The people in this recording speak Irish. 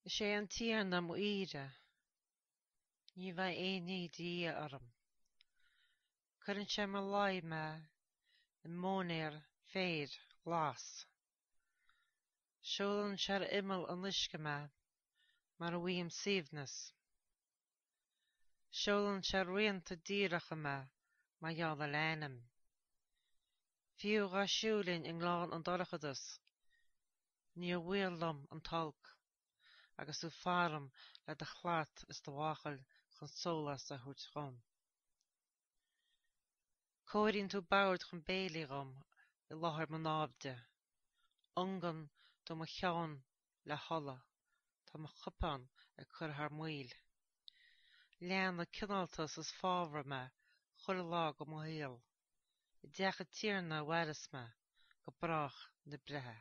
sé an Tiarna mo ire, ní bheith éí dí orm. Cuireann sé mar láid me in mónéir féir glas. Seolann sé ar imil an uisce me mar a bhíam suimhneas. Seolann sé rianta díreacha me mar gheall a léanam. Fiú gá siúlinn in gláán an dorchadas, ní a bhfuil lom an talc, agus tú fearm le de chhlaat is do bháchail chun solas a thuirt chum. Cóiríonn tú babhairt chun béilí rom I láthair man ábhde, angan do mo cheann le holla, tá mo chupán a chur thar maoil. Lean na cináltas is fábhar me chur lá go mo hill. I dteach a tíorna weras me go brach na brethe.